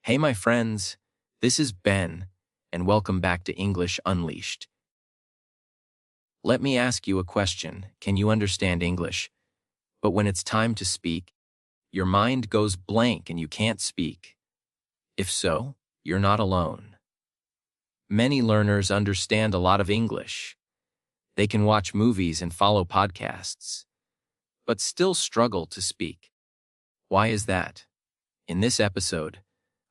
Hey, my friends, this is Ben, and welcome back to English Unleashed. Let me ask you a question. Can you understand English? But when it's time to speak, your mind goes blank and you can't speak. If so, you're not alone. Many learners understand a lot of English. They can watch movies and follow podcasts, but still struggle to speak. Why is that? In this episode,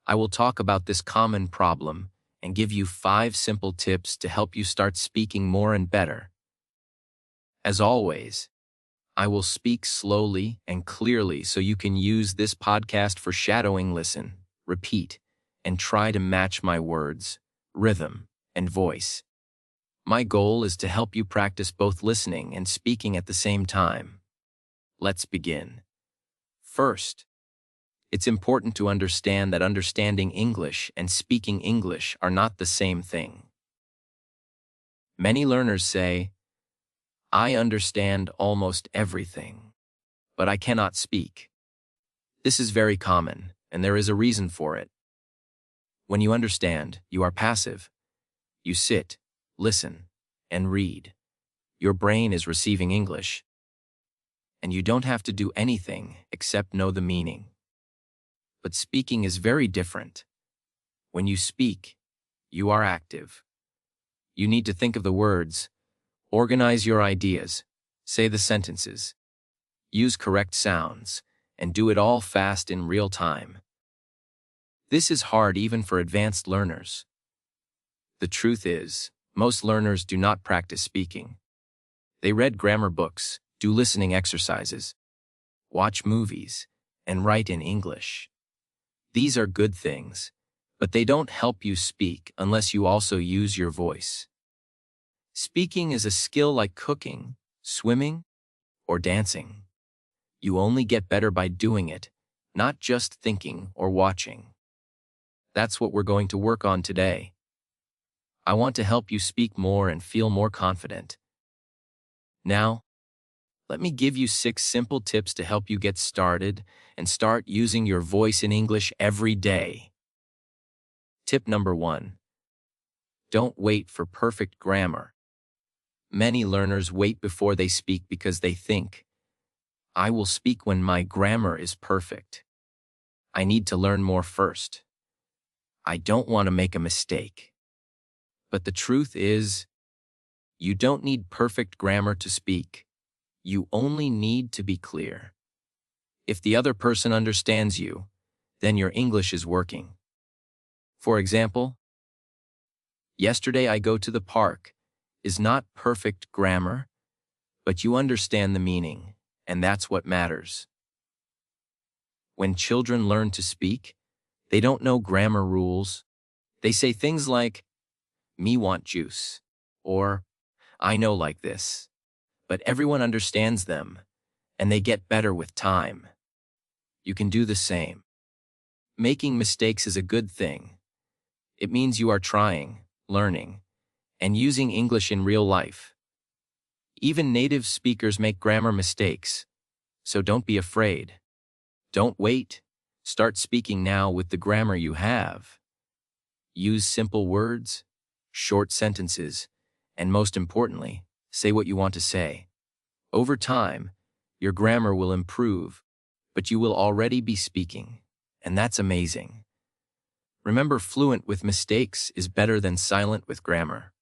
I will talk about this common problem and give you 5 simple tips to help you start speaking more and better. As always, I will speak slowly and clearly so you can use this podcast for shadowing, listen, repeat, and try to match my words, rhythm, and voice. My goal is to help you practice both listening and speaking at the same time. Let's begin. First, it's important to understand that understanding English and speaking English are not the same thing. Many learners say, "I understand almost everything, but I cannot speak." This is very common, and there is a reason for it. When you understand, you are passive. You sit, listen, and read. Your brain is receiving English, and you don't have to do anything except know the meaning. But speaking is very different. When you speak, you are active. You need to think of the words, organize your ideas, say the sentences, use correct sounds, and do it all fast in real time. This is hard even for advanced learners. The truth is, most learners do not practice speaking. They read grammar books, do listening exercises, watch movies, and write in English. These are good things, but they don't help you speak unless you also use your voice. Speaking is a skill like cooking, swimming, or dancing. You only get better by doing it, not just thinking or watching. That's what we're going to work on today. I want to help you speak more and feel more confident. Now, let me give you 6 simple tips to help you get started and start using your voice in English every day. Tip number 1. Don't wait for perfect grammar. Many learners wait before they speak because they think, "I will speak when my grammar is perfect. I need to learn more first. I don't want to make a mistake." But the truth is, you don't need perfect grammar to speak. You only need to be clear. If the other person understands you, then your English is working. For example, "Yesterday I go to the park" is not perfect grammar, but you understand the meaning, and that's what matters. When children learn to speak, they don't know grammar rules. They say things like, "Me want juice," or "I know like this." But everyone understands them, and they get better with time. You can do the same. Making mistakes is a good thing. It means you are trying, learning, and using English in real life. Even native speakers make grammar mistakes, so don't be afraid. Don't wait. Start speaking now with the grammar you have. Use simple words, short sentences, and most importantly, say what you want to say. Over time, your grammar will improve, but you will already be speaking, and that's amazing. Remember, fluent with mistakes is better than silent with grammar.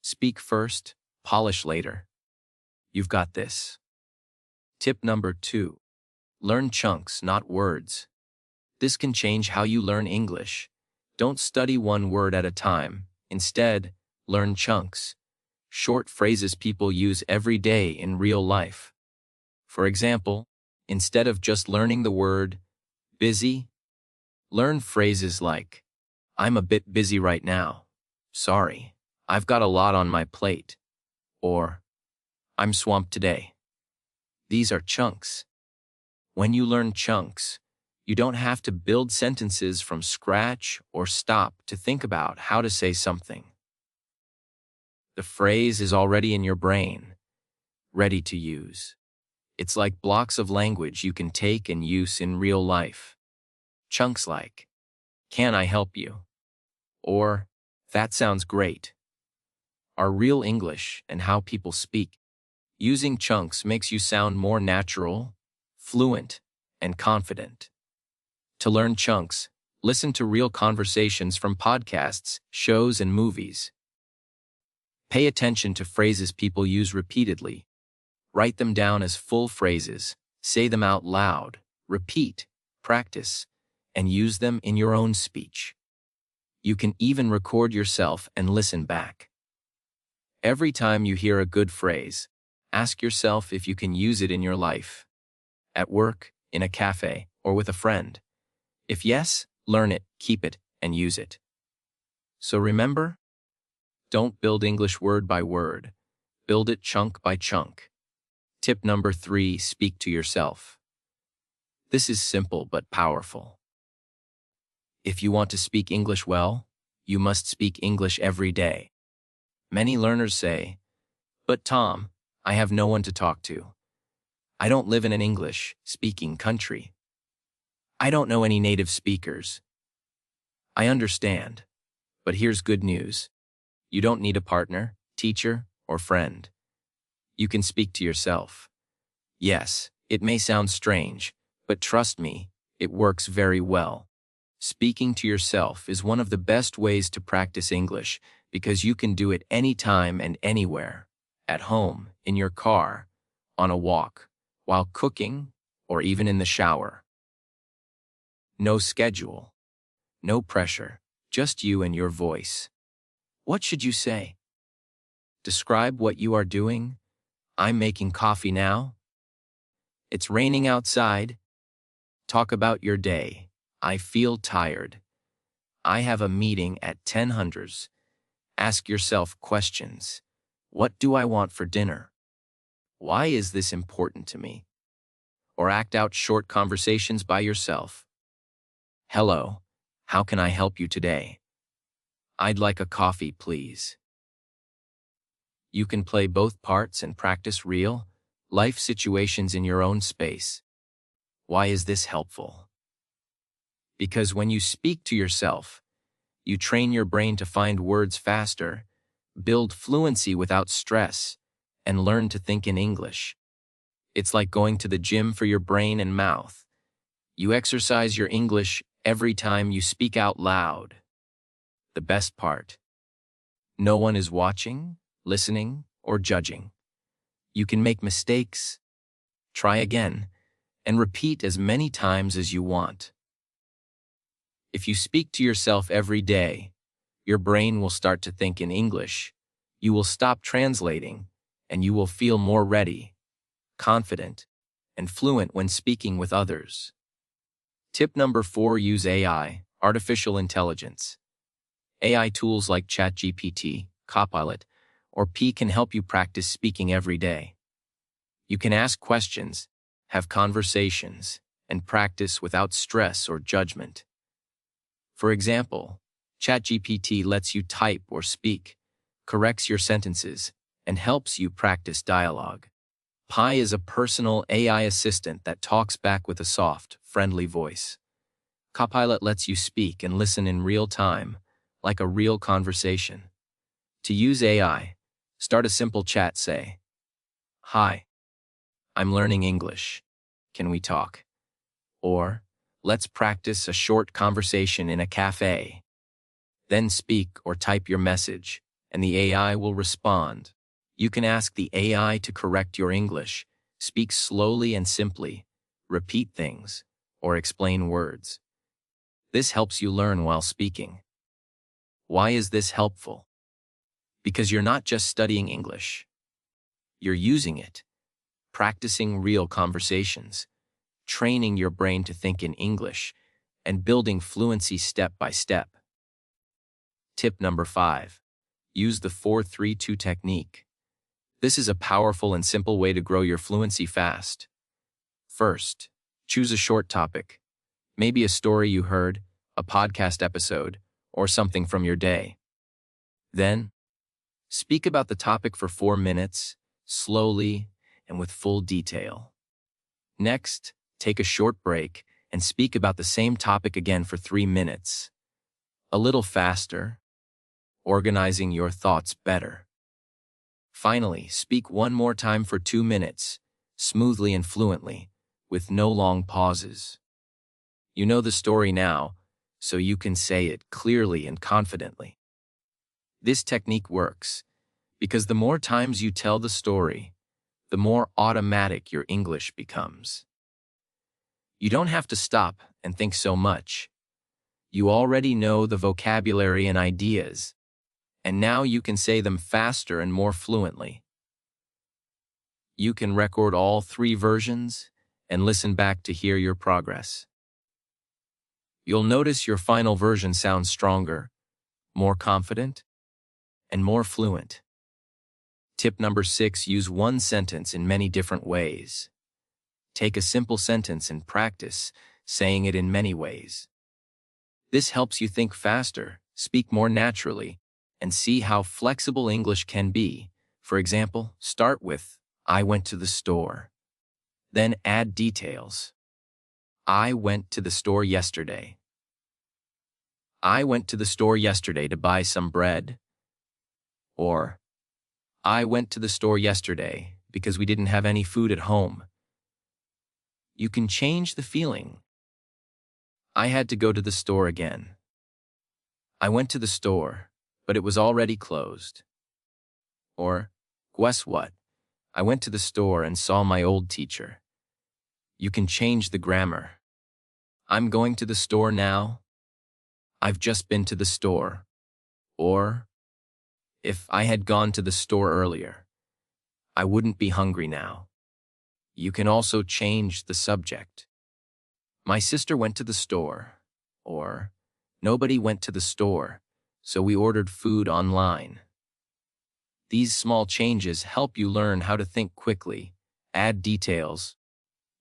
Speak first, polish later. You've got this. Tip number 2. Learn chunks, not words. This can change how you learn English. Don't study one word at a time. Instead, learn chunks. Short phrases people use every day in real life. For example, instead of just learning the word busy, learn phrases like, "I'm a bit busy right now," "Sorry, I've got a lot on my plate," or "I'm swamped today." These are chunks. When you learn chunks, you don't have to build sentences from scratch or stop to think about how to say something. The phrase is already in your brain, ready to use. It's like blocks of language you can take and use in real life. Chunks like, Can I help you? Or, that sounds great. Are real English and how people speak. Using chunks makes you sound more natural, fluent, and confident. To learn chunks, listen to real conversations from podcasts, shows, and movies. Pay attention to phrases people use repeatedly. Write them down as full phrases, say them out loud, repeat, practice, and use them in your own speech. You can even record yourself and listen back. Every time you hear a good phrase, ask yourself if you can use it in your life. At work, in a cafe, or with a friend. If yes, learn it, keep it, and use it. So remember, don't build English word by word. Build it chunk by chunk. Tip number 3, speak to yourself. This is simple but powerful. If you want to speak English well, you must speak English every day. Many learners say, "But Tom, I have no one to talk to. I don't live in an English-speaking country. I don't know any native speakers." I understand, but here's good news. You don't need a partner, teacher, or friend. You can speak to yourself. Yes, it may sound strange, but trust me, it works very well. Speaking to yourself is one of the best ways to practice English because you can do it anytime and anywhere. At home, in your car, on a walk, while cooking, or even in the shower. No schedule. No pressure, just you and your voice. What should you say? Describe what you are doing. I'm making coffee now. It's raining outside. Talk about your day. I feel tired. I have a meeting at 10:00. Ask yourself questions. What do I want for dinner? Why is this important to me? Or act out short conversations by yourself. Hello, how can I help you today? I'd like a coffee, please. You can play both parts and practice real, life situations in your own space. Why is this helpful? Because when you speak to yourself, you train your brain to find words faster, build fluency without stress, and learn to think in English. It's like going to the gym for your brain and mouth. You exercise your English every time you speak out loud. The best part. No one is watching, listening, or judging. You can make mistakes, try again, and repeat as many times as you want. If you speak to yourself every day, your brain will start to think in English. You will stop translating, and you will feel more ready, confident, and fluent when speaking with others. Tip number 4, use AI, artificial intelligence. AI tools like ChatGPT, Copilot, or P can help you practice speaking every day. You can ask questions, have conversations, and practice without stress or judgment. For example, ChatGPT lets you type or speak, corrects your sentences, and helps you practice dialogue. Pi is a personal AI assistant that talks back with a soft, friendly voice. Copilot lets you speak and listen in real time, like a real conversation. To use AI, start a simple chat, say, "Hi, I'm learning English. Can we talk?" Or, "Let's practice a short conversation in a cafe." Then speak or type your message, and the AI will respond. You can ask the AI to correct your English, speak slowly and simply, repeat things, or explain words. This helps you learn while speaking. Why is this helpful? Because you're not just studying English. You're using it, practicing real conversations, training your brain to think in English, and building fluency step by step. Tip number 5. Use the 4-3-2 technique. This is a powerful and simple way to grow your fluency fast. First, choose a short topic, maybe a story you heard, a podcast episode, or something from your day. Then, speak about the topic for 4 minutes, slowly and with full detail. Next, take a short break and speak about the same topic again for 3 minutes. a little faster, organizing your thoughts better. Finally, speak one more time for 2 minutes, smoothly and fluently, with no long pauses. You know the story now, so you can say it clearly and confidently. This technique works because the more times you tell the story, the more automatic your English becomes. You don't have to stop and think so much. You already know the vocabulary and ideas, and now you can say them faster and more fluently. You can record all 3 versions and listen back to hear your progress. You'll notice your final version sounds stronger, more confident, and more fluent. Tip number 6, use one sentence in many different ways. Take a simple sentence and practice saying it in many ways. This helps you think faster, speak more naturally, and see how flexible English can be. For example, start with, I went to the store. Then add details. I went to the store yesterday. I went to the store yesterday to buy some bread. Or, I went to the store yesterday because we didn't have any food at home. You can change the feeling. I had to go to the store again. I went to the store, but it was already closed. Or, guess what? I went to the store and saw my old teacher. You can change the grammar. I'm going to the store now. I've just been to the store. Or, if I had gone to the store earlier, I wouldn't be hungry now. You can also change the subject. My sister went to the store. Or, nobody went to the store, so we ordered food online. These small changes help you learn how to think quickly, add details,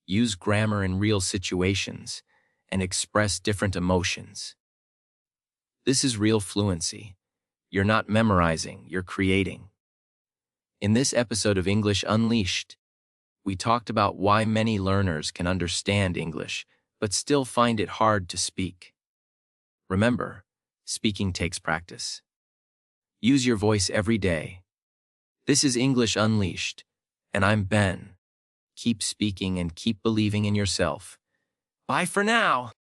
use grammar in real situations, and express different emotions. This is real fluency. You're not memorizing, you're creating. In this episode of English Unleashed, we talked about why many learners can understand English, but still find it hard to speak. Remember, speaking takes practice. Use your voice every day. This is English Unleashed, and I'm Ben. Keep speaking and keep believing in yourself. Bye for now.